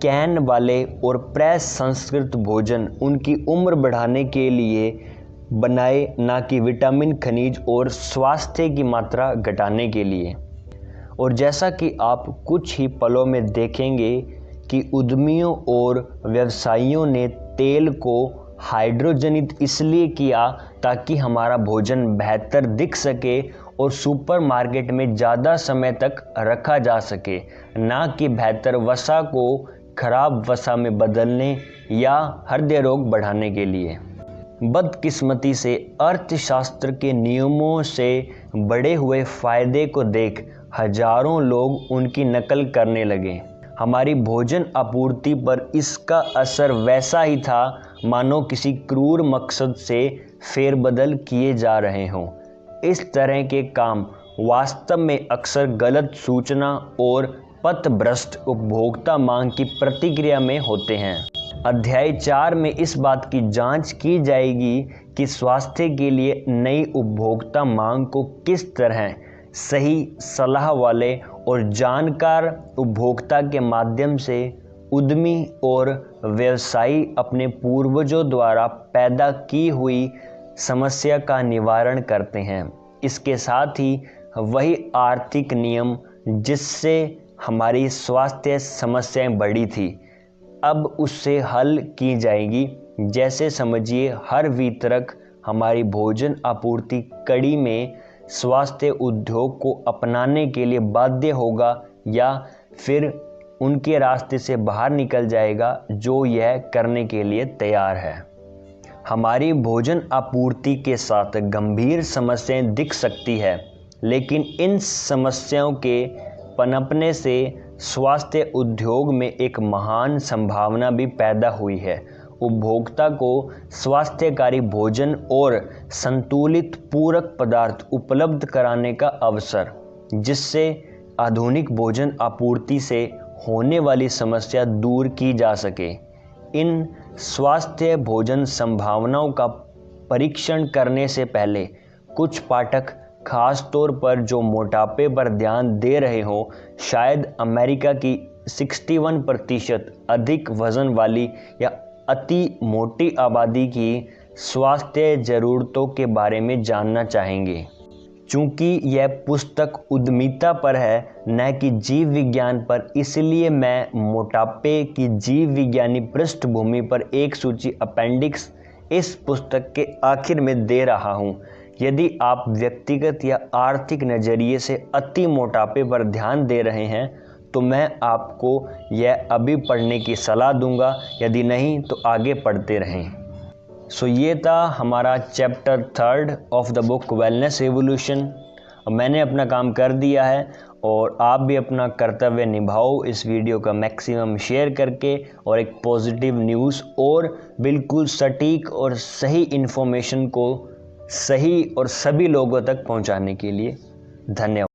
कैन वाले और प्रेस संस्कृत भोजन उनकी उम्र बढ़ाने के लिए बनाए, ना कि विटामिन, खनिज और स्वास्थ्य की मात्रा घटाने के लिए। और जैसा कि आप कुछ ही पलों में देखेंगे कि उद्यमियों और व्यवसायियों ने तेल को हाइड्रोजनित इसलिए किया ताकि हमारा भोजन बेहतर दिख सके और सुपरमार्केट में ज़्यादा समय तक रखा जा सके, ना कि बेहतर वसा को खराब वसा में बदलने या हृदय रोग बढ़ाने के लिए। बदकिस्मती से अर्थशास्त्र के नियमों से बढ़े हुए फायदे को देख हजारों लोग उनकी नकल करने लगे। हमारी भोजन आपूर्ति पर इसका असर वैसा ही था मानो किसी क्रूर मकसद से फेरबदल किए जा रहे हों। इस तरह के काम वास्तव में अक्सर गलत सूचना और पथभ्रष्ट उपभोक्ता मांग की प्रतिक्रिया में होते हैं। अध्याय 4 में इस बात की जांच की जाएगी कि स्वास्थ्य के लिए नई उपभोक्ता मांग को किस तरह सही सलाह वाले और जानकार उपभोक्ता के माध्यम से उद्यमी और व्यवसायी अपने पूर्वजों द्वारा पैदा की हुई समस्या का निवारण करते हैं। इसके साथ ही वही आर्थिक नियम जिससे हमारी स्वास्थ्य समस्याएं बढ़ी थी, अब उससे हल की जाएगी। जैसे समझिए, हर वितरक हमारी भोजन आपूर्ति कड़ी में स्वास्थ्य उद्योग को अपनाने के लिए बाध्य होगा या फिर उनके रास्ते से बाहर निकल जाएगा जो यह करने के लिए तैयार है। हमारी भोजन आपूर्ति के साथ गंभीर समस्याएं दिख सकती है, लेकिन इन समस्याओं के पनपने से स्वास्थ्य उद्योग में एक महान संभावना भी पैदा हुई है। उपभोक्ता को स्वास्थ्यकारी भोजन और संतुलित पूरक पदार्थ उपलब्ध कराने का अवसर, जिससे आधुनिक भोजन आपूर्ति से होने वाली समस्या दूर की जा सके। इन स्वास्थ्य भोजन संभावनाओं का परीक्षण करने से पहले कुछ पाठक, खास तौर पर जो मोटापे पर ध्यान दे रहे हो, शायद अमेरिका की 61% अधिक वजन वाली या अति मोटी आबादी की स्वास्थ्य ज़रूरतों के बारे में जानना चाहेंगे। चूँकि यह पुस्तक उद्यमिता पर है, न कि जीव विज्ञान पर, इसलिए मैं मोटापे की जीव विज्ञानी पृष्ठभूमि पर एक सूची अपेंडिक्स इस पुस्तक के आखिर में दे रहा हूँ। यदि आप व्यक्तिगत या आर्थिक नज़रिए से अति मोटापे पर ध्यान दे रहे हैं तो मैं आपको यह अभी पढ़ने की सलाह दूंगा, यदि नहीं तो आगे पढ़ते रहें। सो ये था हमारा chapter 3 of the book wellness revolution. मैंने अपना काम कर दिया है और आप भी अपना कर्तव्य निभाओ इस वीडियो का मैक्सिमम शेयर करके और एक पॉजिटिव न्यूज़ और बिल्कुल सटीक और सही इन्फॉर्मेशन को सही और सभी लोगों तक पहुंचाने के लिए। धन्यवाद।